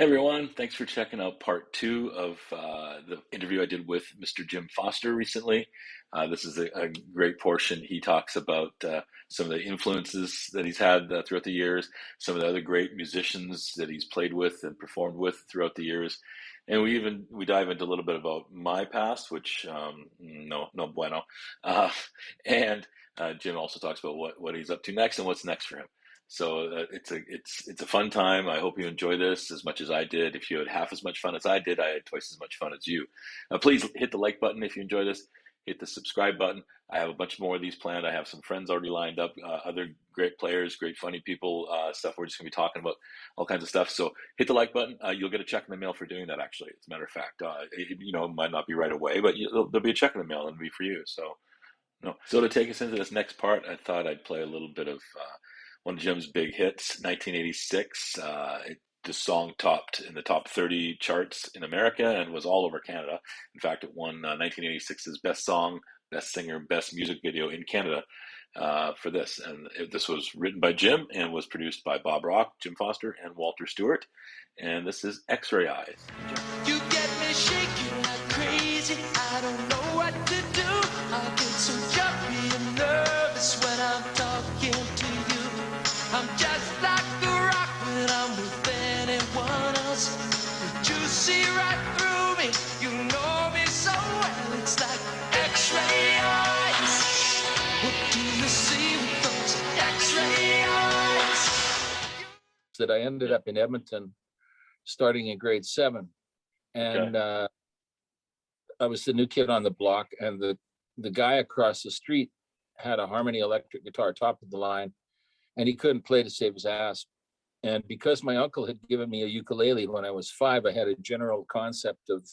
Hey everyone, thanks for checking out part two of the interview I did with Mr. Jim Foster recently. This is a great portion. He talks about some of the influences that he's had throughout the years, some of the other great musicians that he's played with and performed with throughout the years. And we dive into a little bit about my past, which no bueno. Uh, and Jim also talks about what he's up to next and what's next for him. So it's a fun time. I hope you enjoy this as much as I did. If you had half as much fun as I did, I had twice as much fun as you. Please hit the like button if you enjoy this. Hit the subscribe button. I have a bunch more of these planned. I have some friends already lined up, other great players, great funny people, stuff. We're just going to be talking about all kinds of stuff. So hit the like button. You'll get a check in the mail for doing that, actually. As a matter of fact, it might not be right away, but there'll be a check in the mail and it'll be for you. So, no. So to take us into this next part, I thought I'd play a little bit of one of Jim's big hits, 1986. The song topped in the top 30 charts in America and was all over Canada. In fact, it won 1986's Best Song, Best Singer, Best Music Video in Canada for this. And this was written by Jim and was produced by Bob Rock, Jim Foster, and Walter Stewart. And this is X-Ray Eyes. You get me shaking like crazy. I don't know what to do. I get so jumpy and nervous when I'm talking to you. I'm just like a rock when I'm with anyone else. But you see right through me. You know me so well. It's like X-ray eyes. What do you see with those X-ray eyes? That I ended up in Edmonton starting in grade 7. And I was the new kid on the block, and the guy across the street had a Harmony electric guitar, top of the line, and he couldn't play to save his ass. And because my uncle had given me a ukulele when I was 5, I had a general concept of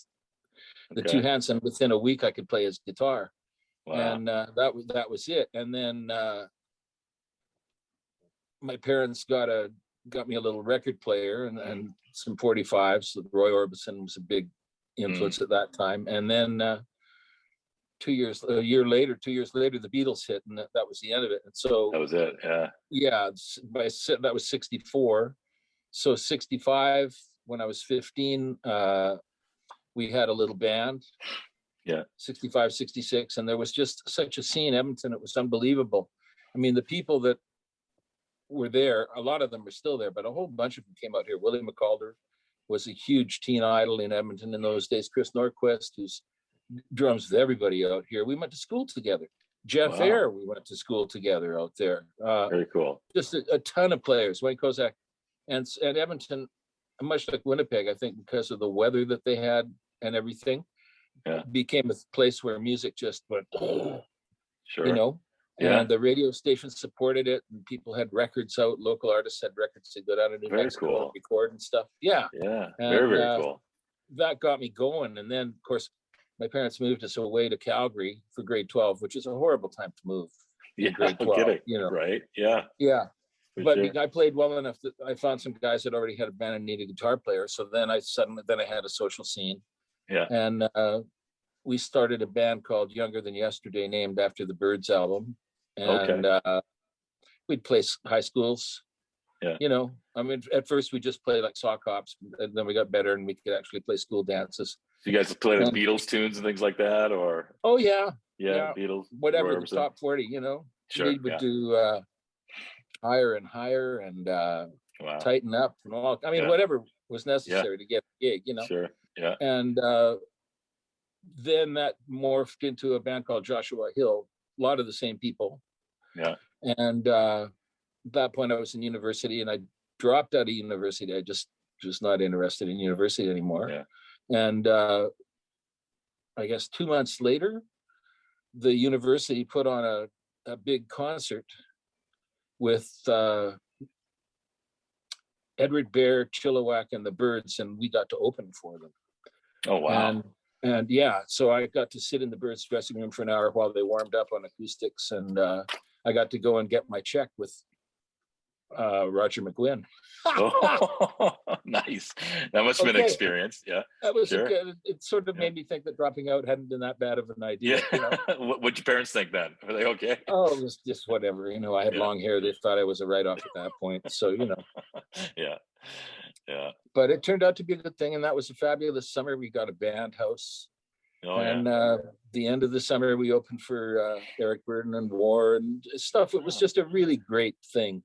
the two hands, and within a week I could play his guitar. Wow. And that was it. And then my parents got me a little record player and some 45s. So Roy Orbison was a big influence at that time. And then 2 years later, the Beatles hit, and that was the end of it. And so that was it. Yeah. That was 64. So 65, when I was 15, we had a little band. Yeah. 65, 66. And there was just such a scene in Edmonton. It was unbelievable. I mean, the people that were there, a lot of them are still there, but a whole bunch of them came out here. Willie McCalder was a huge teen idol in Edmonton in those days. Chris Norquist, who's drums with everybody out here. We went to school together. Jeff Ayre, we went to school together out there. Very cool. Just a ton of players. Wayne Kozak and Edmonton, much like Winnipeg, I think because of the weather that they had and everything, became a place where music just went, sure. You know. Yeah. And the radio station supported it, and people had records out. Local artists had records to go down to New Mexico and record and stuff. Yeah. Yeah. And, very cool. That got me going. And then, of course, my parents moved us away to Calgary for grade 12, which is a horrible time to move. Yeah. Grade 12, kidding. You know. Right. Yeah. Yeah. But sure. I played well enough that I found some guys that already had a band and needed a guitar player. So then I had a social scene. Yeah. And we started a band called Younger Than Yesterday, named after the Byrds album. And we'd play high schools. Yeah. You know, I mean, at first we just played like sock hops, and then we got better and we could actually play school dances. So you guys play the Beatles tunes and things like that, or? Oh yeah. Yeah. Beatles. Whatever, the top 40, you know. Sure. We would do Higher and Higher and Tighten Up and all. I mean, whatever was necessary to get a gig, you know. Sure. Yeah. And then that morphed into a band called Joshua Hill. A lot of the same people. Yeah. And at that point I was in university, and I dropped out of university. I just not interested in university anymore. Yeah. And I guess 2 months later, the university put on a big concert with Edward Bear, Chilliwack, and the Byrds, and we got to open for them. Oh, wow. And so I got to sit in the Byrds dressing room for an hour while they warmed up on acoustics, and I got to go and get my check with Roger McGuinn. Oh, nice. That must have been an experience. Yeah. That was it sort of made me think that dropping out hadn't been that bad of an idea. Yeah. You know? What'd your parents think then? Were they okay? Oh, it was just whatever. You know, I had long hair. They thought I was a write-off at that point. So, you know. Yeah. Yeah. But it turned out to be a good thing, and that was a fabulous summer. We got a band house, Oh and yeah. the end of the summer we opened for Eric Burden and War and stuff. It was Oh, just a really great thing,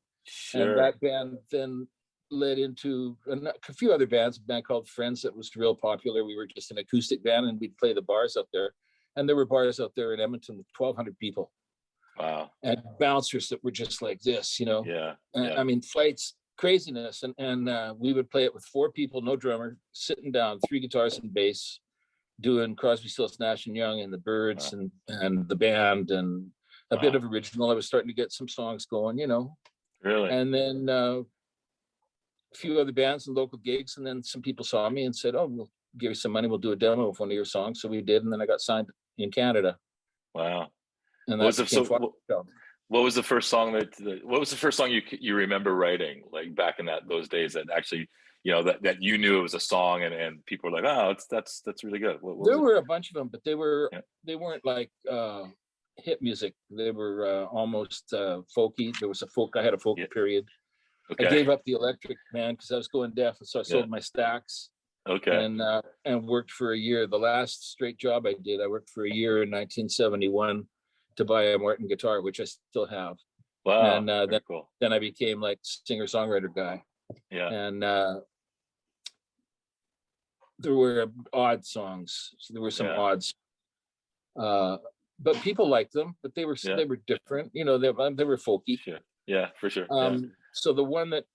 and sure. that band then led into a few other bands. A band called Friends that was real popular. We were just an acoustic band, and we'd play the bars out there, and there were bars out there in Edmonton with 1,200 people Wow. and bouncers that were just like this, you know. Yeah. Yeah. I mean, fights, craziness, and we would play it with 4 people, no drummer, sitting down, 3 guitars and bass, doing Crosby, Stills, Nash and Young and the Byrds Wow. and the band and a bit Wow. of original. I was starting to get some songs going, you know, Really? and then a few other bands and local gigs, and then some people saw me and said, "Oh, we'll give you some money. We'll do a demo of one of your songs." So we did, and then I got signed in Canada, Wow. and What that was the became so? Fosterchild. What was the first song what was the first song you remember writing, like back in those days, that actually, that you knew it was a song, and people were like, oh, that's really good. What was There it? were a bunch of them, but they Yeah. weren't like hit music. They were almost folky. There was a folk. I had a folk Yeah. period. I Okay. gave up the electric, man, because I was going deaf, so I Yeah. sold my stacks Okay. and worked for a year. The last straight job I did, I worked for a year in 1971 to buy a Martin guitar, which I still have. Wow. And Very cool. then I became like singer-songwriter guy. Yeah. And there were odd songs. So there were some Yeah. odds, but people liked them. But Yeah. they were different. You know, they were folky. Sure. Yeah. For sure. Yeah. So the one that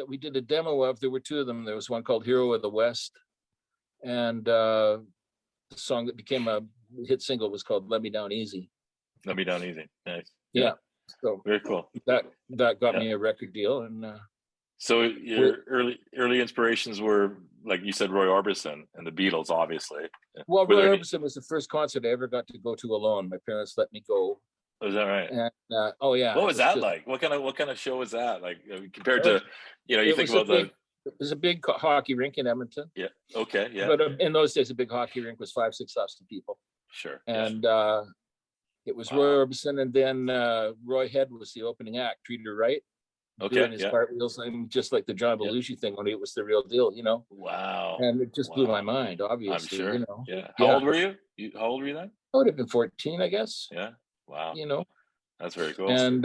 we did a demo of, there were 2 of them. There was one called "Hero of the West," and the song that became a hit single was called "Let Me Down Easy." Let Me Down Easy. Nice. Yeah. Yeah. So Very cool. that got Yeah. me a record deal, and So your early inspirations were, like you said, Roy Orbison and the Beatles, obviously. well, Were Roy there any? Orbison was the first concert I ever got to go to alone. My parents let me go, Was that right? and oh yeah, What it was was that just like? What kind of show was that like, compared uh, to, you it think was a about big hockey rink in Edmonton. yeah, okay, yeah, But in those days, a big hockey rink was 5,000-6,000 people, sure, yeah, and it was Roy wow, Orbison, and then Roy Head was the opening act, Treat Her Right, okay, doing his yeah, cartwheels, and just like the John yeah, Belushi thing, only it was the real deal, you know. wow, And it just blew my wow. mind, I'm obviously, you sure, know. yeah. How Yeah, old were you? How old were you then? I would have been 14, I guess, Yeah, wow, you know. that's very cool. And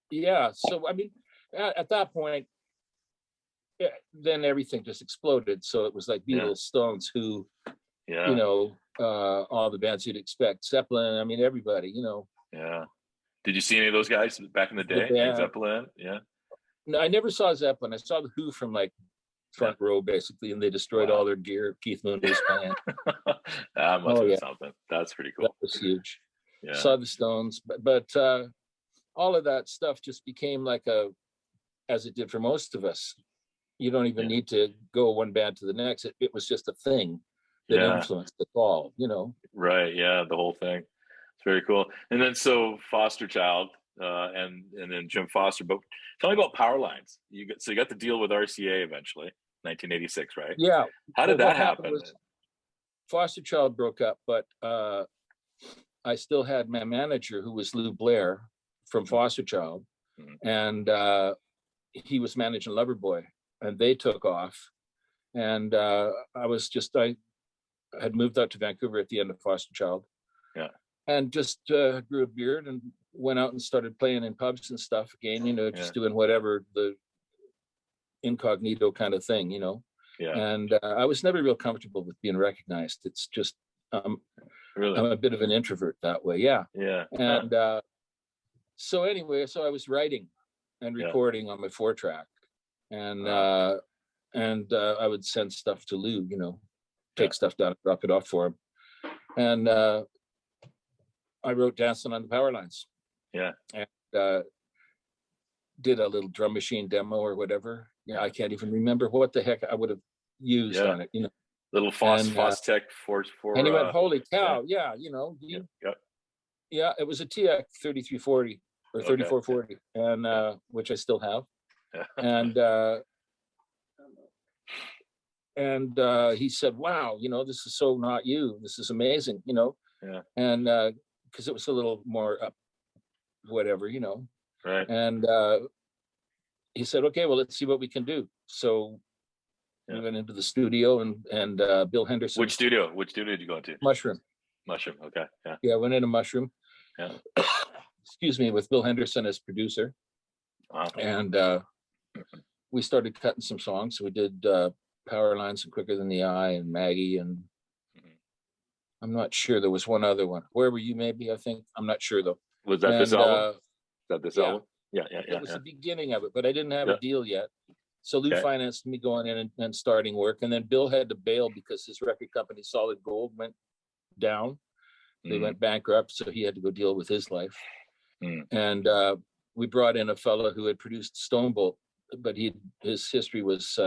yeah, so I mean, at that point, then everything just exploded. So it was like Yeah, Beatles, Stones, Who, you yeah, know, all the bands you'd expect, Zeppelin. I mean, everybody, you know, yeah. Did you see any of those guys back in the the day, like band. Zeppelin? Yeah, No, I never saw Zeppelin. I saw the Who from like yeah, front row, basically, and they destroyed all wow. their gear. Keith Moon was playing. That must Oh have been yeah, something. That's pretty that cool. was huge. Yeah, Saw the Stones, but all of that stuff just became like as it did for most of us. You don't even yeah, need to go one band to the next. It was just a thing that yeah. influenced us all, you know. Right. Yeah. The whole thing. It's very cool. And then so Fosterchild, and then Jim Foster. But tell me about Power Lines. You got the deal with RCA eventually, 1986, right? Yeah. How did Well, that what happened happen? was Fosterchild broke up, but I still had my manager, who was Lou Blair from Fosterchild, Mhm. and he was managing Loverboy, and they took off. And I had moved out to Vancouver at the end of Fosterchild, Yeah. and just grew a beard and went out and started playing in pubs and stuff again, you know, Yeah. just doing whatever, the incognito kind of thing, you know. Yeah. And I was never real comfortable with being recognized. It's just I'm Really? a bit of an introvert that way, yeah. Yeah. Huh. And so anyway, so I was writing and Yeah. recording on my 4-track, and Wow. I would send stuff to Lou, you know, Yeah. take stuff down, drop it off for him, and I wrote "Dancing on the Power Lines," Yeah. and did a little drum machine demo or whatever. Yeah, I can't even remember what the heck I would have used Yeah. on it, you know. Little And Fostech and he went, "Holy yeah. cow, yeah, you know, Yeah. Yeah. yeah." It was a TX 3340 or Okay. 3440, and Yeah. which I still have, Yeah. and he said, "Wow, you know, this is so not you. This is amazing, you know." Yeah. And because it was a little more up, whatever, you know. Right. And he said, okay, well, let's see what we can do. So we went into the studio, and Bill Henderson. Which studio did you go into? Mushroom. Okay. Yeah, I went into Mushroom. Yeah. Excuse me, with Bill Henderson as producer. Wow. And we started cutting some songs. We did Power Lines and Quicker Than the Eye and Maggie, and I'm not sure, there was one other one. Where Were You, maybe, I think. I'm not sure though. Was that this album? Is that this album? Yeah. It was the beginning of it, but I didn't have a deal yet. So Lou financed me going in and starting work. And then Bill had to bail because his record company, Solid Gold, went down. They went bankrupt, so he had to go deal with his life. And we brought in a fellow who had produced Stonebolt, but his history was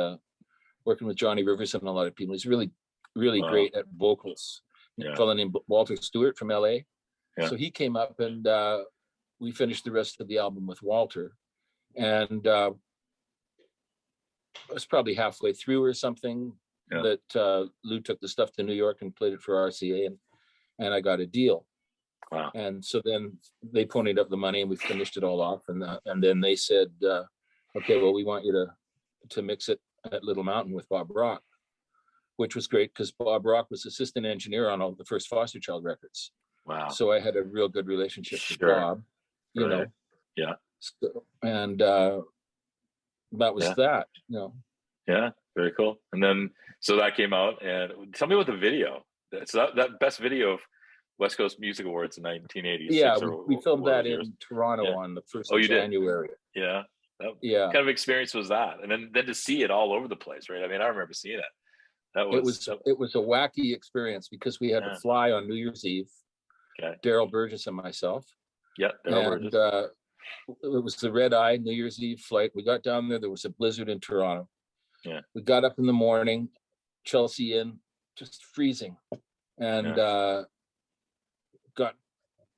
working with Johnny Rivers and a lot of people. He's really, really great at vocals. A fellow named Walter Stewart from LA. So he came up, and we finished the rest of the album with Walter. And I was probably halfway through or something that Lou took the stuff to New York and played it for RCA, and I got a deal. Wow. And so then they ponied up the money, and we finished it all off. And then they said, okay, well, we want you to mix it at Little Mountain with Bob Rock, which was great because Bob Rock was assistant engineer on all the first Fosterchild records. Wow. So I had a real good relationship with Bob, you know. Yeah. So, and that was that, you know. Yeah, very cool. And then, so that came out, and tell me about the video. So that best video of West Coast Music Awards in 1986. Yeah, we filmed that in Toronto on the 1st of January. Yeah. What kind of experience was that? And then to see it all over the place, right? I mean, I remember seeing it. It was a wacky experience because we had to fly on New Year's Eve. Okay. Daryl Burgess and myself. Yeah, Daryl Burgess. It was the red eye New Year's Eve flight. We got down there. There was a blizzard in Toronto. Yeah. We got up in the morning, Chelsea Inn, just freezing, and got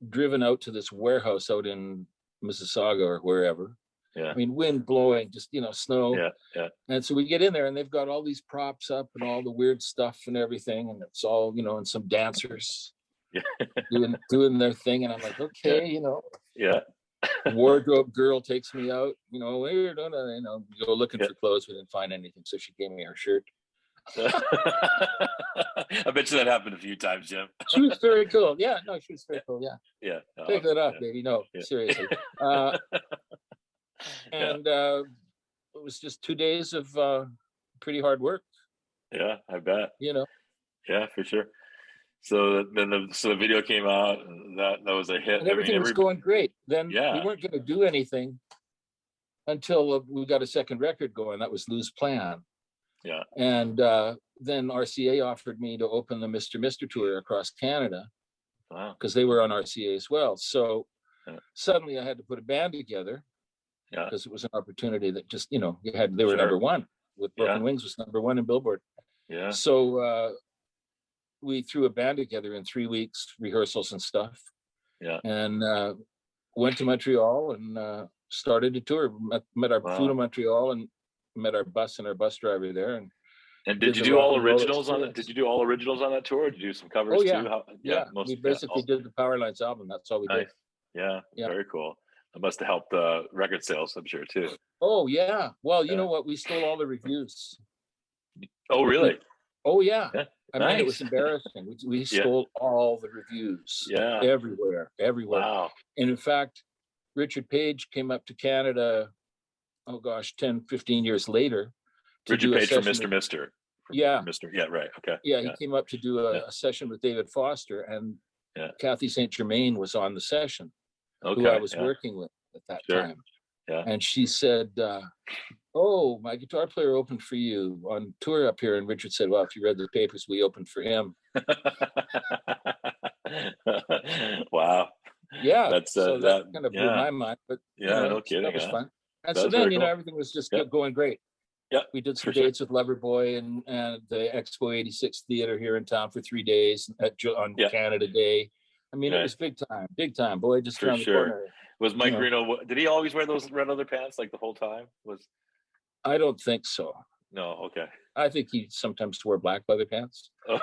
driven out to this warehouse out in Mississauga or wherever. Yeah. I mean, wind blowing, just, snow. Yeah. And so we get in there, and they've got all these props up and all the weird stuff and everything, and it's all, and some dancers doing their thing, and I'm like, okay, Yeah. Wardrobe girl takes me out, we're gonna, go looking for clothes. We didn't find anything, so she gave me her shirt. I bet you that happened a few times, Jim. She was very cool. Yeah, no, she was very cool. Yeah. Yeah. Take that off, baby. No, seriously. And it was just 2 days of pretty hard work. Yeah, I bet. Yeah, for sure. So then the video came out, and that was a hit. And everything was going great. Then we weren't going to do anything until we got a second record going. That was Lou's plan. Yeah. And then RCA offered me to open the Mr. tour across Canada. Wow. Because they were on RCA as well. So suddenly I had to put a band together. Yeah. Because it was an opportunity that just, they were number one with Broken Wings was number one in Billboard. Yeah. So we threw a band together in 3 weeks, rehearsals and stuff. Yeah. And went to Montreal and started a tour. Met our flew to Montreal and met our bus and our bus driver there. And did you do all originals on it? Did you do all originals on that tour? Or did you do some covers too? We basically did the Power Lines album. That's all we did. Yeah. Very cool. It must have helped the record sales, I'm sure, too. Oh, yeah. Well, you know what? We stole all the reviews. Oh, really? Oh, yeah. I mean, it was embarrassing. We stole all the reviews. Yeah. Everywhere. Wow. And in fact, Richard Page came up to Canada, 10, 15 years later. Richard Page from Mr. Mister. Yeah. Mr. Yeah, right. Okay. Yeah, he came up to do a session with David Foster, and Kathy St. Germain was on the session. Who I was working with at that time. Yeah. And she said, my guitar player opened for you on tour up here. And Richard said, well, if you read the papers, we opened for him. Wow. Yeah. That kind of blew my mind. But no kidding. That was fun. And so then, everything was just going great. Yeah. We did some dates with Loverboy and the Expo 86 Theater here in town for 3 days on Canada Day. I mean, it was big time. Boy, just around the corner. Was Mike Reno? Did he always wear those red leather pants like the whole time? I don't think so. No. Okay. I think he sometimes wore black leather pants, Oh.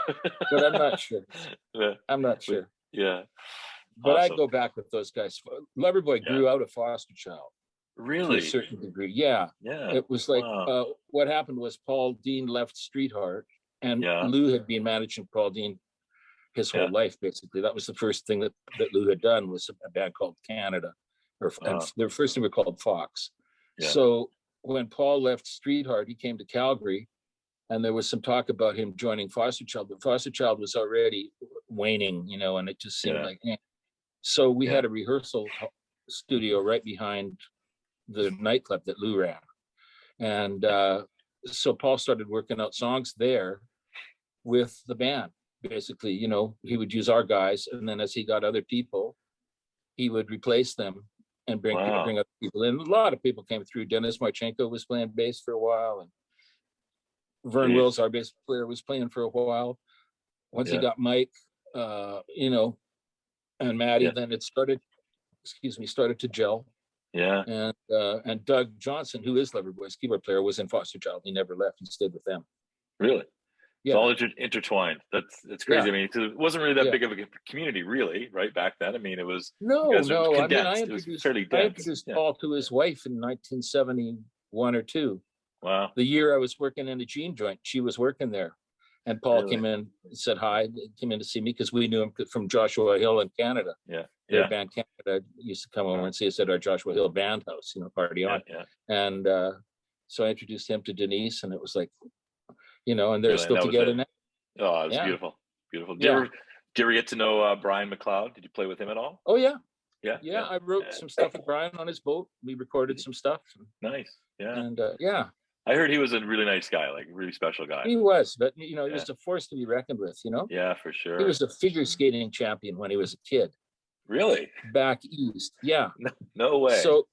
but I'm not sure. I'm not sure. Yeah. But I go back with those guys. Loverboy grew out of Fosterchild. to a Really? certain degree. Yeah. Yeah. It was like Wow. what happened was Paul Dean left Streetheart, and Yeah. Lou had been managing Paul Dean his whole Yeah. life, basically. That was the first thing that Lou had done, was a band called Canada, and Wow. their first thing were called Fox. Yeah. So when Paul left Streetheart, he came to Calgary, and there was some talk about him joining Fosterchild, but Fosterchild was already waning, and it just seemed Yeah. like, So we Yeah. had a rehearsal studio right behind the nightclub that Lou ran. And so Paul started working out songs there with the band. Basically, he would use our guys, and then as he got other people, he would replace them and bring Wow. other people in. A lot of people came through. Dennis Marchenko was playing bass for a while, and Vern Jeez. Wills, our bass player, was playing for a while. Once he got Mike, and Maddie, then it started to gel. Yeah. And Doug Johnson, who is Loverboy's keyboard player, was in Fosterchild. He never left. He stayed with them. Really? Yeah. It's all intertwined. That's crazy. Yeah. I mean, it wasn't really that big of a community, really, right back then. I mean, it was No. condensed. I It was fairly dense. I introduced Paul to his wife in 1971 or 2. Wow. The year I was working in the Gene Joint, she was working there, and Paul came in and said hi. Came in to see me because we knew him from Joshua Hill in Canada. Yeah. Their band Canada used to come over and see us at our Joshua Hill band house, party on. Yeah. And so I introduced him to Denise, and it was like, and they're Really? still together now. Oh, it was beautiful. Beautiful. Did you ever get to know Brian McLeod? Did you play with him at all? Oh, yeah. Yeah. I wrote some stuff with Brian on his boat. We recorded some stuff. Nice. Yeah. And I heard he was a really nice guy, like a really special guy. he was, but he was a force to be reckoned with. Yeah, for sure. He was a figure skating champion when he was a kid. Really? Back east. Yeah. No way. So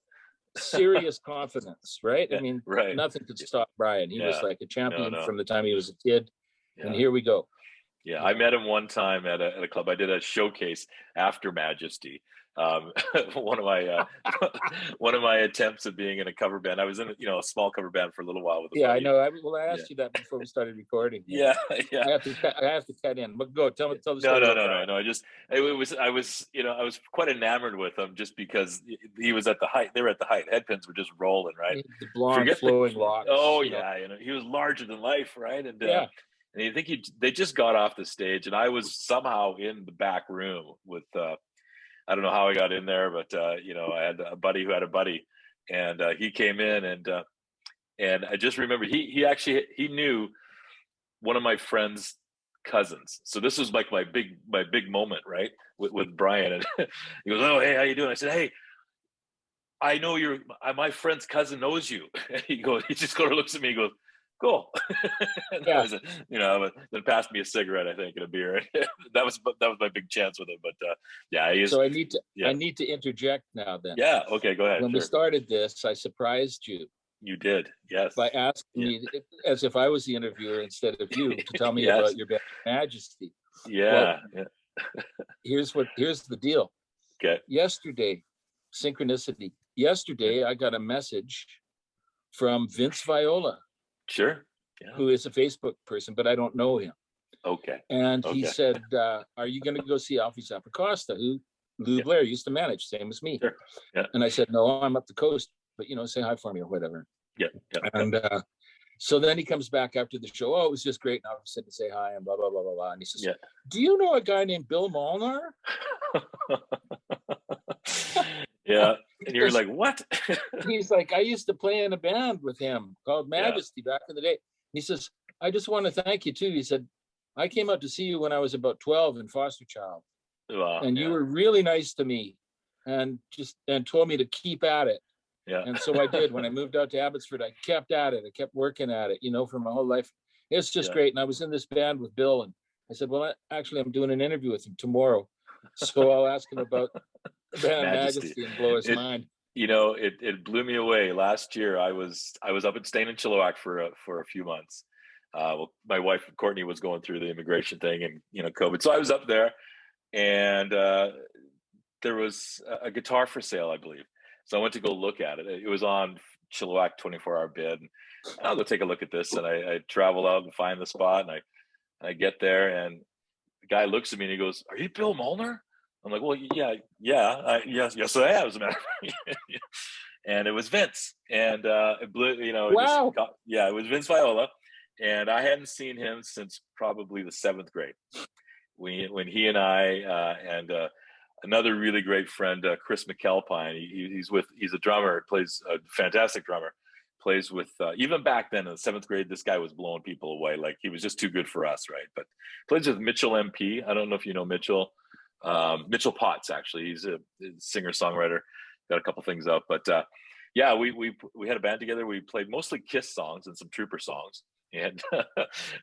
serious confidence, right? I mean, right. Nothing could stop Brian. He was like a champion from the time he was a kid. Yeah. And here we go. Yeah, I met him one time at a club. I did a showcase after Majesty. One of my attempts at being in a cover band. I was in a small cover band for a little while with. I know. I asked you that before we started recording. Yeah. I have to cut in. But go tell the story. No. I was quite enamored with him just because he was at the height. They were at the height. Headpins were just rolling, right? The blonde flowing locks. Oh yeah, he was larger than life, right? And and you think they just got off the stage, and I was somehow in the back room with. I don't know how I got in there, but I had a buddy who had a buddy, and he came in, and I just remember he knew one of my friend's cousins. So this was like my big moment, right, with Brian. And he goes, "Oh, hey, how you doing?" I said, "Hey, I know my friend's cousin knows you." And he just kind of looks at me and goes, "Cool." Then passed me a cigarette, I think, and a beer. that was my big chance with him. But so I need to interject now. Then okay, go ahead. When we started this, I surprised you. You did, yes, by asking me as if I was the interviewer instead of you to tell me about your band Majesty. Here's the deal. Okay. Yesterday, synchronicity. Yesterday, I got a message from Vince Viola. Sure. Yeah. Who is a Facebook person, but I don't know him. Okay. And he said, "Are you going to go see Alfie Zappacosta, who Lou Blair used to manage, same as me?" Sure. Yeah. And I said, "No, I'm up the coast, but say hi for me or whatever." Yeah. And so then he comes back after the show. "Oh, it was just great." And I said to say hi and blah blah blah blah blah. And he says, "Do you know a guy named Bill Molnar?" Yeah. And you're like, "What?" He's like, "I used to play in a band with him called Majesty back in the day." He says, "I just want to thank you too." He said, "I came out to see you when I was about 12 in Fosterchild. Wow, and you were really nice to me and told me to keep at it." Yeah. And so I did. When I moved out to Abbotsford, I kept at it. I kept working at it, for my whole life. It's just great. And I was in this band with Bill, and I said, "Well, actually, I'm doing an interview with him tomorrow. So I'll ask him about the band Majesty and blow his mind." It blew me away. Last year, I was up and staying in Chilliwack for a few months. My wife Courtney was going through the immigration thing and COVID, so I was up there, and there was a guitar for sale, I believe. So I went to go look at it. It was on Chilliwack 24-hour bid. I'll go take a look at this, and I travel out and find the spot, and I get there, and the guy looks at me and he goes, "Are you Bill Molnar?" I'm like, "Well, yes, I am, as a matter of fact." and it was Vince, and it blew, Wow. it was Vince Viola, and I hadn't seen him since probably the seventh grade. When he and I and another really great friend, Chris McAlpine, he's a drummer, plays a fantastic drummer, plays with even back then in the seventh grade, this guy was blowing people away. Like he was just too good for us, right? But plays with Mitchell MP. I don't know if you know Mitchell. Mitchell Potts, actually, he's a singer songwriter. Got a couple things up, but yeah, we had a band together. We played mostly Kiss songs and some Trooper songs. And Oh,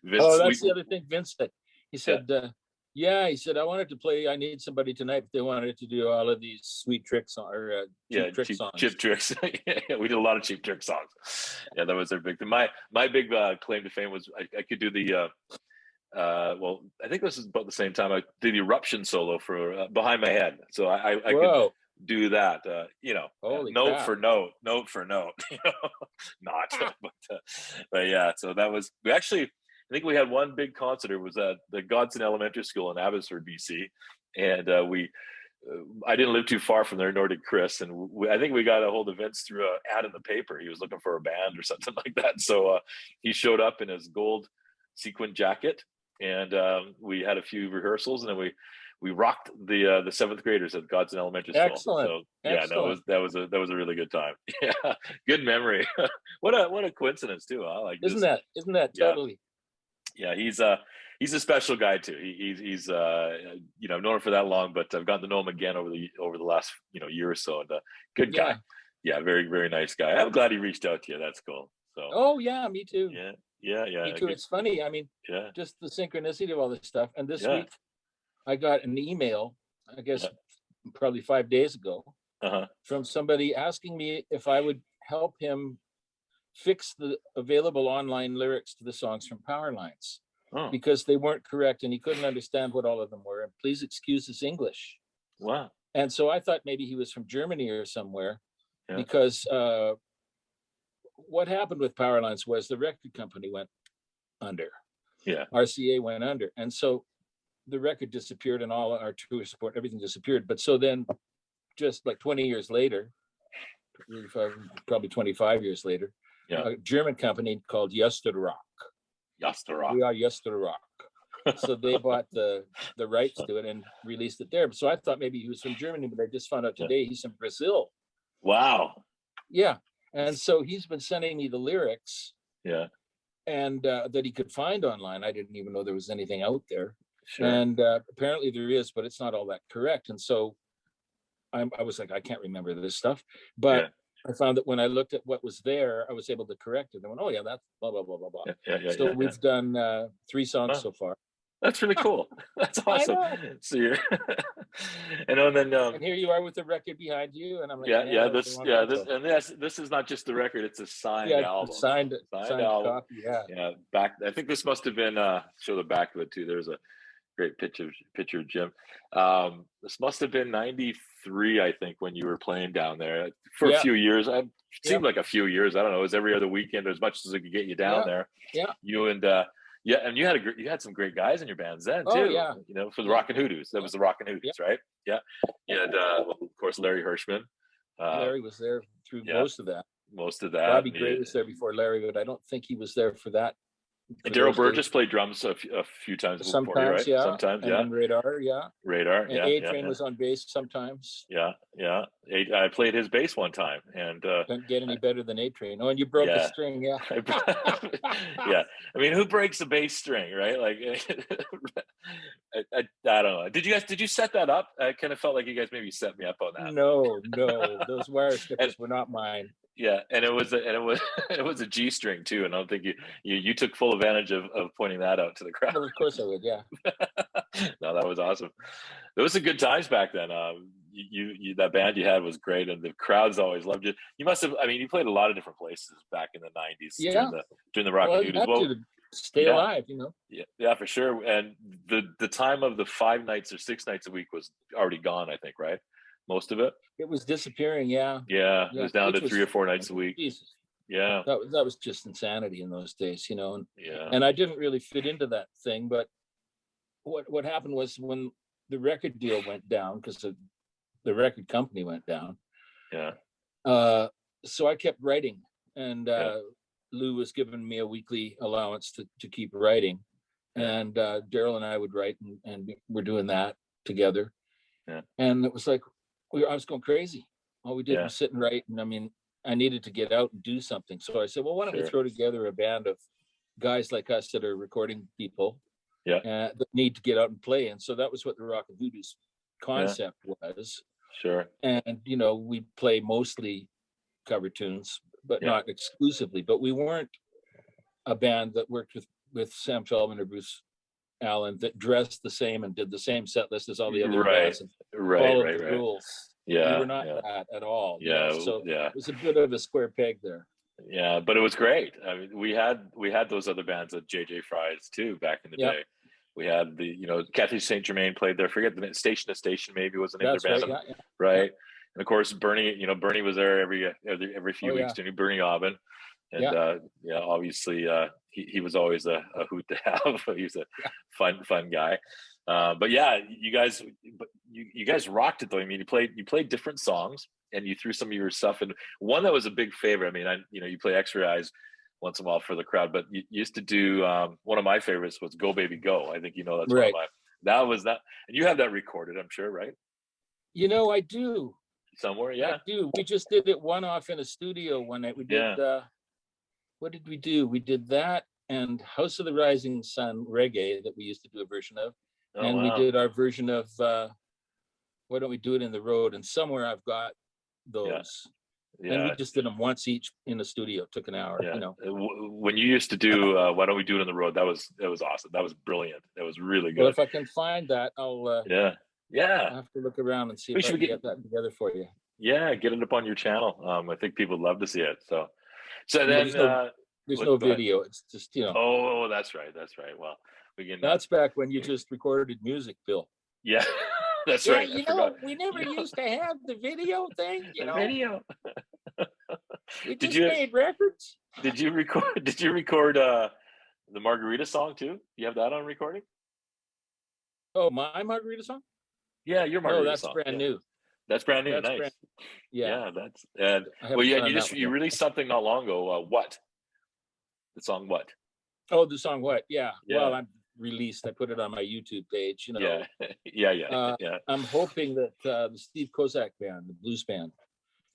Vince, that's the other thing Vince said. He yeah, said, yeah, he said, I wanted to play I Need Somebody Tonight, but they wanted to do all of these sweet tricks or yeah, cheap trick songs. cheap tricks. Yeah, we did a lot of cheap trick songs. Yeah, that was their big thing. My big claim to fame was I could do the well, I think this is about the same time I did the eruption solo for Behind My Head. So I could Whoa. do that, Holy note crap. for note, note for note, not, but yeah, so that was, I think we had one big concert. It was at the Godson Elementary School in Abbotsford, BC. And I didn't live too far from there, nor did Chris. And I think we got a hold of Vince through an ad in the paper. He was looking for a band or something like that. So he showed up in his gold sequin jacket, and we had a few rehearsals, and then we rocked the seventh graders at Godson Elementary School. Excellent. So yeah, Excellent. that was a really good time. Yeah, good memory. What a coincidence too, huh? Like Isn't just, that yeah, totally? yeah. He's a special guy too. He's I've known him for that long, but I've gotten to know him again over the last year or so, and good guy. Yeah. Yeah, very very nice guy. I'm glad he reached out to you. That's cool. So Oh yeah, me too. yeah, yeah, Me yeah, too. good, It's funny. I mean, yeah, just the synchronicity of all this stuff. And this yeah, week I got an email, I guess yeah. probably 5 days ago, Uh-huh. from somebody asking me if I would help him fix the available online lyrics to the songs from Power Lines Oh, because they weren't correct and he couldn't understand what all of them were. And please excuse his English. wow. And so I thought maybe he was from Germany or somewhere Yeah, because what happened with Power Lines was the record company went under, yeah, RCA went under. And so the record disappeared and all our tour support, everything disappeared. But so then just like 20 years later, probably 25 years later, yeah. a German company called Yesterrock. Yastarock. We are Yesterrock. So they bought the rights to it and released it there. So I thought maybe he was from Germany, but I just found out Yeah. today he's from Brazil. Wow. Yeah. And so he's been sending me the lyrics Yeah, and that he could find online. I didn't even know there was anything out there. sure. And apparently there is, but it's not all that correct. And so I was like, I can't remember this stuff. But Yeah, I found that when I looked at what was there, I was able to correct it. I went, oh yeah, that's blah, blah, blah, blah, blah. yeah, yeah, yeah, So yeah, yeah. we've done 3 songs Wow, so far. that's really cool. That's I awesome. know. So you're, and then And here you are with the record behind you. And I'm like, yeah, man, yeah, that was a long yeah, time ago. this is not just the record; it's a signed Yeah, album. signed Signed album. copy. Yeah. Yeah, back. I think this must have been. Show the back of it too. There's a great picture of Jim. This must have been '93, I think, when you were playing down there for a Yeah. few years. It Yeah. seemed like a few years. I don't know. It was every other weekend, as much as it could get you down Yeah. there. Yeah. You and yeah, and you had some great guys in your bands then Oh too. yeah. For the Yeah. Rockin' Hoodoos. That Yeah. was the Rockin' Yeah. Hoodoos, right? Yeah. You had, well, of course, Larry Hirschman. Larry was there through Yeah, most of that. most of that. Bobby Gray was there before Larry, but I don't think he was there for that. And For Daryl those Burgess days. played drums a few times before you, Sometimes, right? yeah. Sometimes, And yeah. then Radar, yeah. Radar, And yeah, A yeah, Train yeah. was on bass sometimes. Yeah, yeah. I played his bass one time, and Couldn't get any better than A Train. Oh, and you broke a yeah, string, yeah. yeah. I mean, who breaks a bass string, right? Like, I don't know. Did you set that up? I kind of felt like you guys maybe set me up on that. No, those wire And snippers were not mine. yeah, and it was it was a G string too, and I don't think you took full advantage of pointing that out to the crowd. Well, of course I would, yeah. No, that was awesome. There was some good times back then. You that band you had was great, and the crowds always loved you. You must have. I mean, you played a lot of different places back in the '90s Yeah. during the Rock Well, and you Noodles. have Well, to stay yeah, alive, yeah, for sure. And the time of the 5 nights or 6 nights a week was already gone. I think, right? Most of it. It was disappearing, yeah. Yeah, it Yeah, was down to which 3 or 4 nights a week. Jesus. Yeah, That was just insanity in those days, yeah, and I didn't really fit into that thing. But what happened was when the record deal went down, because the record company went down, yeah, so I kept writing, and Lou was giving me a weekly allowance to keep writing, and Daryl and I would write, and we're doing that together. And it was like I was going crazy. All we did was sit and write, and I mean, I needed to get out and do something. So I said, well, why don't we throw together a band of guys like us that are recording people that need to get out and play. And so that was what the Rock and Voodoo's concept was. And we play mostly cover tunes, but not exclusively. But we weren't a band that worked with Sam Feldman or Bruce Allen that dressed the same and did the same set list as all the other bands and followed the rules. We were not that at all. So it was a bit of a square peg there. Yeah, but it was great. I mean, we had those other bands at JJ Fry's too back in the day. We had Kathy St. Germain played there. Forget the name, Station to Station maybe was the name of their band, right? And of course, Bernie. Bernie was there every few weeks doing Bernie Aubin, and obviously he was always a hoot to have. He was a fun guy. But yeah, you guys rocked it though. I mean, you played different songs and you threw some of your stuff in. One that was a big favorite. I mean, you play X-Ray Eyes once in a while for the crowd, but you used to do one of my favorites was Go Baby Go. I think that's one of my. That was that, and you have that recorded, I'm sure, right? I do. Somewhere, I do. We just did it one off in a studio one night. We did. What did we do? We did that and House of the Rising Sun reggae that we used to do a version of. We did our version of Why Don't We Do It in the Road? And somewhere I've got those. And we just did them once each in the studio. It took an hour. When you used to do Why Don't We Do It in the Road? That was awesome. That was brilliant. That was really good. Well, if I can find that, I'll I'll have to look around and see if I can get that together for you. Yeah, get it up on your channel. I think people would love to see it. So then there's no video. It's just Oh, that's right. Well, we can. That's back when you just recorded music, Bill. Yeah, that's right. We never used to have the video thing. The video. We just made records. Did you record the Margarita song too? You have that on recording? Oh, my Margarita song? Yeah, your Margarita song. Oh, that's brand new. That's brand new. That's nice. That's you released something not long ago. What? The song What? Oh, the song What? Yeah. Well, I put it on my YouTube page. Yeah. I'm hoping that the Steve Kozak band, the blues band,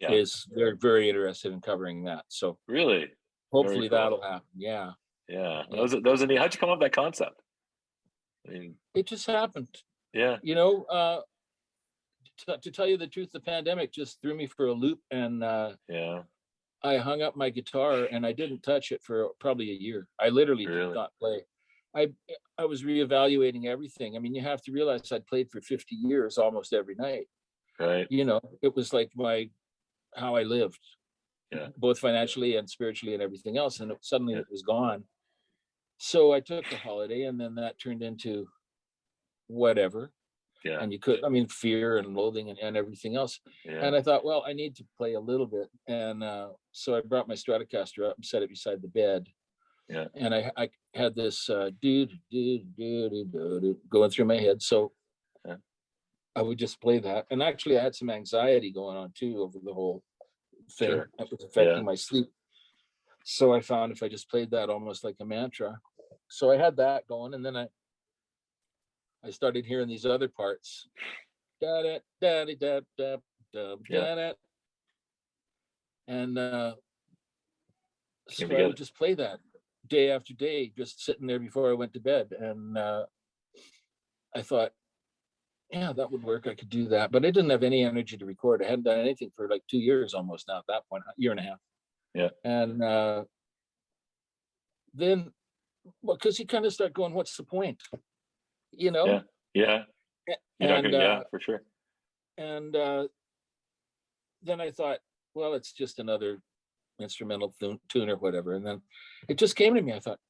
they're very interested in covering that. So really, hopefully that'll happen. Yeah. That was a neat. How'd you come up with that concept? I mean, it just happened. Yeah. To tell you the truth, the pandemic just threw me for a loop, and I hung up my guitar and I didn't touch it for probably a year. I literally did not play. I was reevaluating everything. I mean, you have to realize I'd played for 50 years almost every night. Right. It was like how I lived, both financially and spiritually and everything else. And suddenly it was gone. So I took a holiday, and then that turned into whatever. Yeah. And fear and loathing and everything else. Yeah. And I thought, well, I need to play a little bit. And so I brought my Stratocaster up and set it beside the bed. Yeah. And I had this going through my head. So I would just play that. And actually I had some anxiety going on too over the whole thing. Sure. That was affecting my sleep. So I found if I just played that almost like a mantra. So I had that going, and then I started hearing these other parts. And so I would just play that day after day, just sitting there before I went to bed. And I thought, that would work. I could do that. But I didn't have any energy to record. I hadn't done anything for like 2 years almost now at that point, a year and a half. Yeah. And then, because you kind of start going, what's the point? Yeah. For sure. And then I thought, well, it's just another instrumental tune or whatever. And then it just came to me. I thought,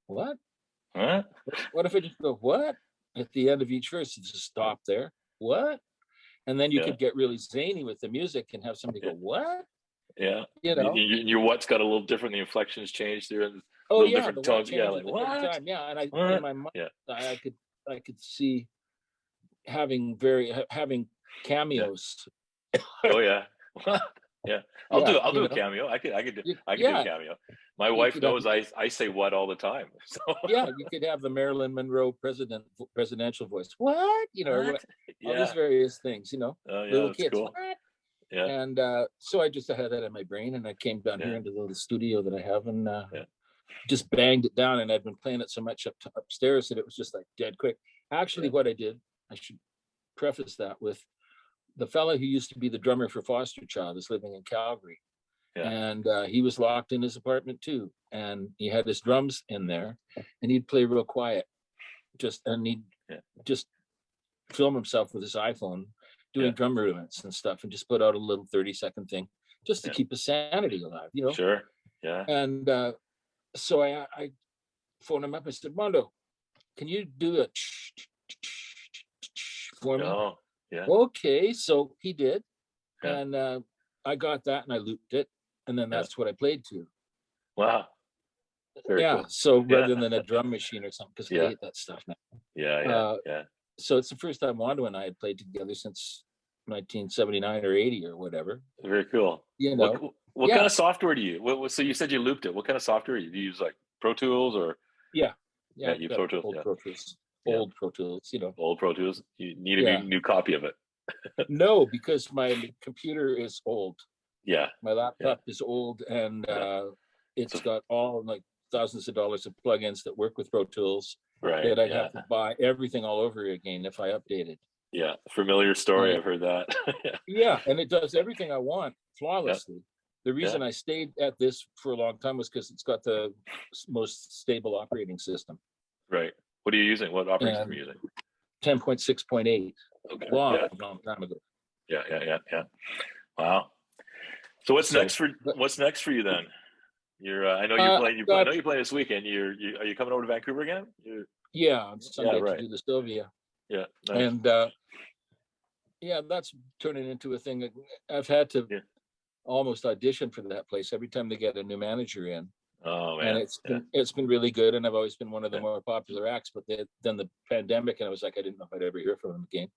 what? Huh? What if I just go, what? At the end of each verse, just stop there. What? And then you could get really zany with the music and have somebody go, what? Yeah. Your what's got a little different. The inflections changed there. And different tones. Yeah. Like, what? Yeah. And in my mind, I could see having cameos. Oh yeah. Yeah. Yeah, I'll do a cameo. I could do a yeah, cameo. My you wife could have, knows I say what all the time. So yeah, you could have the Marilyn Monroe presidential voice. What? Or what? what? All these Yeah. various things. Oh yeah, Little that's kids. cool. What? Yeah. And so I just had that in my brain, and I came down here Yeah. into the little studio that I have, and Yeah. just banged it down. And I'd been playing it so much upstairs that it was just like dead quick. Actually, Yeah. what I did, I should preface that with the fellow who used to be the drummer for Fosterchild is living in Calgary, Yeah. and he was locked in his apartment too, and he had his drums in there, and he'd play real quiet, and he'd Yeah. just film himself with his iPhone doing Yeah. drum movements and stuff, and just put out a little 30-second thing just to Yeah. keep his sanity alive. Sure. Yeah. And so I phoned him up. I said, Mondo, can you do a for me? Oh, yeah. Okay, so he did, Yeah. and I got that, and I looped it, and then Yeah. that's what I played to. Wow. Very Yeah, cool. so Yeah. rather than a drum machine or something, because I Yeah. hate that stuff now. Yeah. Yeah. Yeah. So it's the first time Wando and I had played together since 1979 or 80 or whatever. Very cool. You What know, what kind yeah, of software do you? So you said you looped it. What kind of software do you use? Like Pro Tools or yeah, yeah, I've you got Pro Tools. old Yeah. Pro Tools, Yeah. old Pro Tools. Old Pro Tools. You need a Yeah, new copy of it. no, because my computer is old. Yeah. My Yeah. laptop is old, and Yeah. it's So got all like thousands of dollars of plugins that work with Pro Tools right. that I'd Yeah. have to buy everything all over again if I updated. Yeah. Familiar story. And I've heard that. Yeah. yeah, and it does everything I want Yeah. flawlessly. The Yeah. reason I stayed at this for a long time was because it's got the most stable operating system, Right. What are you using? What operating system are and you using? 10.6.8, Okay. long, Yeah. long time ago. Yeah. Yeah. Yeah. Yeah. Wow. So So, but what's next for you then? You're I know you're playing. I got, know you're playing this weekend. Are you coming over to Vancouver again? yeah, on Yeah. Sunday to Right. do the Sylvia, Yeah. Nice. and yeah, that's turning into a thing. I've had to Yeah. almost audition for that place every time they get a new manager in, Oh and man. Yeah. it's been really good, and I've always been one of the Yeah. more popular acts. But then the pandemic, and I was like, I didn't know if I'd ever hear from them again.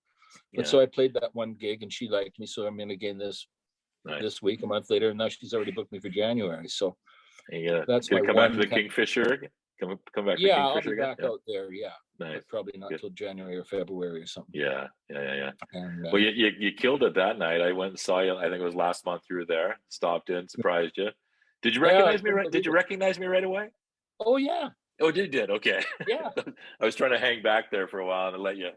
But Yeah. so I played that one gig, and she liked me, so I'm in again Nice. this week, a month later, and now she's already booked me for January. So You that's gonna my come back to one the Kingfisher? Come back to yeah, I'll Kingfisher be again? back Yeah. out there. Yeah, Nice. but probably not Good. till January or February or something. Yeah. Yeah. Yeah. Yeah. And Well, you killed it that night. I went and saw you. I think it was last month you were there. Stopped in, surprised you. Did you yeah, I recognize me couldn't right? Did believe you it. recognize me right away? Oh yeah, Oh, you did. Okay. yeah. I was trying to hang back there for a while and let you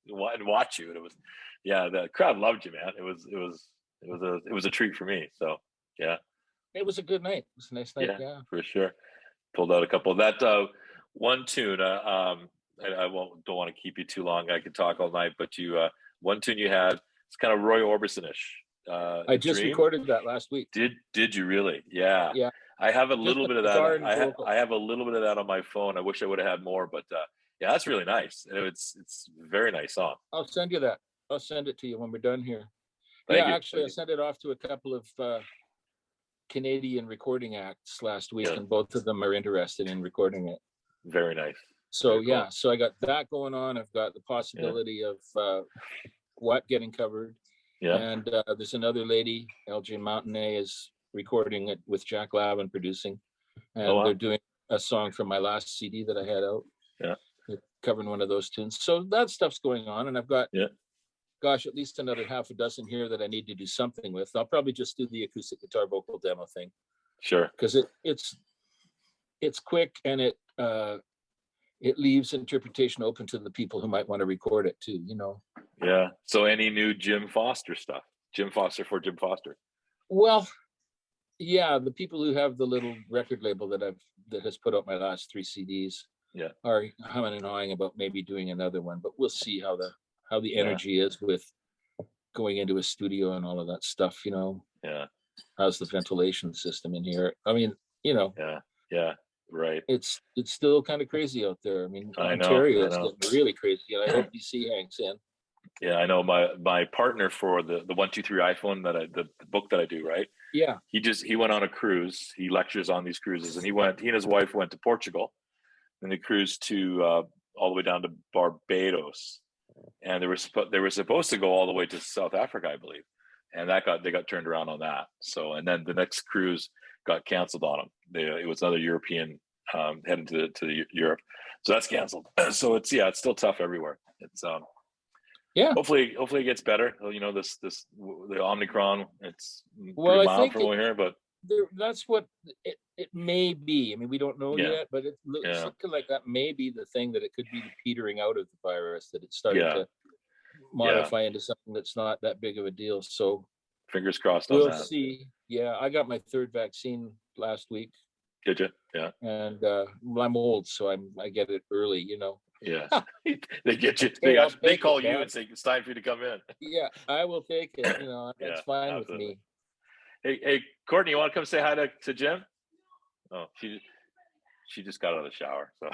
and watch you. And it was, yeah, the crowd loved you, man. It was a treat for me. So yeah, It was a good night. It was a nice night. yeah, Yeah. for sure. Pulled out a couple of that one tune. I don't want to keep you too long. I could talk all night, but one tune you had, it's kind of Roy Orbison-ish. I just Dream. recorded that last week. Did you really? Yeah. Yeah. I have a Just little the bit of guitar that. and I vocal. have a little bit of that on my phone. I wish I would have had more, but yeah, that's really nice. And it's a very nice song. I'll send you that. I'll send it to you when we're done here. Thank you. Actually, I Thank you. sent it off to a couple of Canadian recording acts last week, Yeah. and both of them are interested in recording it. Very nice. So Very cool. yeah, so I got that going on. I've got the possibility of what getting covered, Yeah. and there's another lady, LJ Mountainay, is recording it with Jack Lavin producing, and Oh, wow. they're doing a song from my last CD that I had out. Yeah. They're covering one of those tunes. So that stuff's going on, and I've got gosh, at least another half a dozen here that I need to do something with. I'll probably just do the acoustic guitar vocal demo thing. Sure. Because it's quick, and it leaves interpretation open to the people who might want to record it too, Yeah. So any new Jim Foster stuff? Jim Foster for Jim Foster. Well, yeah, the people who have the little record label that has put out my last 3 CDs are humming and hawing about maybe doing another one, but we'll see how the energy is with going into a studio and all of that stuff, Yeah. How's the ventilation system in here? I mean, Yeah. Yeah. Right. it's still kind of crazy out there. I mean, I know, Ontario I is know. getting really crazy, and I hope BC hangs in. Yeah, I know my partner for the 123 iPhone the book that I do, right? Yeah. He went on a cruise. He lectures on these cruises, and he and his wife went to Portugal, and they cruised to all the way down to Barbados, and they were supposed to go all the way to South Africa, I believe. and they got turned around on that. So, and then the next cruise got canceled on them. It was another European heading to Europe, so that's canceled. So it's still tough everywhere. It's Yeah. hopefully it gets better. You know, the Omicron, it's Well, pretty I mild think from what we hear, but that's what it may be. I mean, we don't know Yeah. yet, but it's Yeah. looking like that may be the thing, that it could be the petering out of the virus, that it's starting Yeah. to modify into something that's not that big of a deal. So fingers crossed on we'll that. see. Yeah, I got my third vaccine last week, Did you? Yeah. and I'm old, so I get it early, you know. Yeah. They get you. Hey, I'll They take call it, you man. and say it's time for you to come in. Yeah, I will take it. You know, that's Yeah, fine absolutely. with me. Hey, Courtney, you want to come say hi to Jim? Oh, she just got out of the shower. So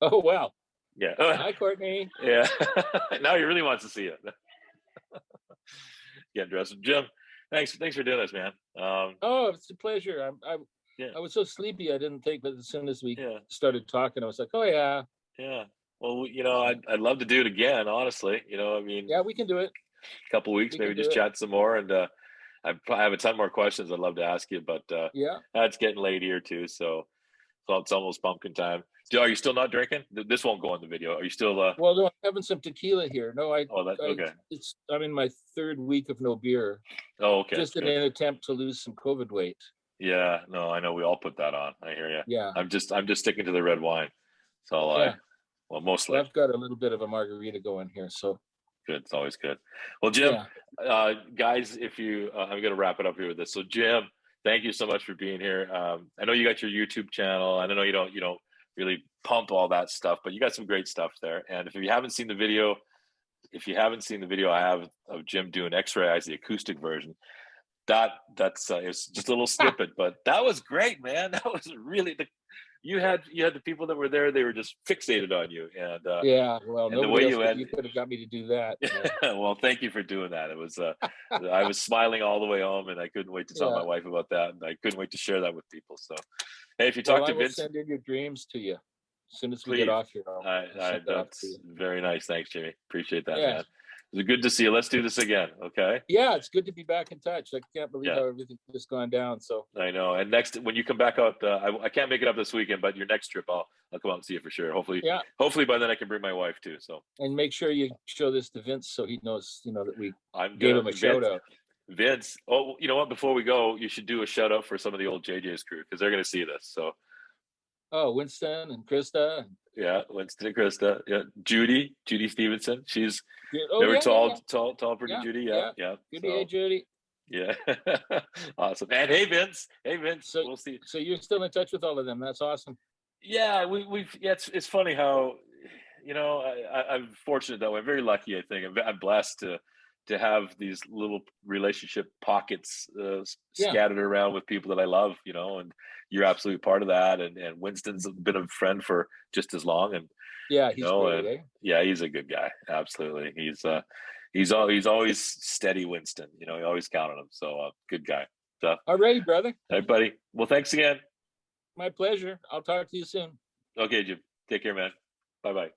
Oh wow. yeah. Hi, Courtney. Yeah. Now he really wants to see you. Getting dressed. Jim, thanks for doing this, man. Oh, it's a pleasure. Yeah. I was so sleepy I didn't think, but as soon as we Yeah. started talking, I was like, oh yeah. Yeah. Well, you know, I'd love to do it again, honestly. You know, I mean, Yeah, we can do it. a couple weeks, We maybe can do just it. chat some more. And I have a ton more questions I'd love to ask you, but Yeah. it's getting late here too, so it's almost pumpkin time. Are you still not drinking? This won't go in the video. Are you still? Well, no, I'm having some tequila here. No, Okay. I'm in my third week of no beer, Oh, okay. just in Good. an attempt to lose some COVID weight. Yeah, no, I know we all put that on. I hear you. Yeah. I'm just sticking to the red wine. So Yeah. well, mostly. Well, I've got a little bit of a margarita going here, so Good. It's always good. Well, Jim, yeah. guys, if you, I'm going to wrap it up here with this. So, Jim, thank you so much for being here. I know you got your YouTube channel, and I know you don't really pump all that stuff, but you got some great stuff there. And if you haven't seen the video, I have of Jim doing X-Ray Eyes, the acoustic version. That's it's just a little snippet, but that was great, man. That was really you had the people that were there, they were just fixated on you, and yeah. Well, and the nobody way else you could have got me to do that. Yeah. well, thank you for doing that. It was I was smiling all the way home, and I couldn't wait to tell my wife about that, and I couldn't wait to share that with people. So, hey, if you talk to I will Vince, send in your dreams to you as soon as we please. get off here. That's very nice. Thanks, Jimmy. Appreciate that, Yeah. man. It was good to see you. Let's do this again, okay? Yeah, it's good to be back in touch. I can't believe Yeah. how everything's just gone down. So I know. And next, when you come back out, I can't make it up this weekend, but your next trip, I'll come out and see you for sure. Hopefully by then I can bring my wife too. So, and make sure you show this to Vince so he knows, that we I'm gave him a shout out. Vince, oh, you know what? Before we go, you should do a shout out for some of the old JJ's crew, because they're going to see this. So, oh, Winston and Krista. Yeah, Winston and Krista. Yeah, Judy Stevenson. She's tall, pretty Judy. Yeah. Judy, hey Judy. Yeah, awesome. And hey Vince. So, we'll see. So you're still in touch with all of them? That's awesome. Yeah, we've. Yeah, it's funny how, I'm fortunate that way. I'm very lucky. I think I'm blessed to have these little relationship pockets scattered around with people that I love, and you're absolutely part of that. And Winston's been a friend for just as long. And yeah, he's great, eh? Yeah, he's a good guy. Absolutely. He's always steady, Winston. You always count on him. So good guy. So, all right, brother. All right, buddy. Well, thanks again. My pleasure. I'll talk to you soon. Okay, Jim. Take care, man. Bye-bye.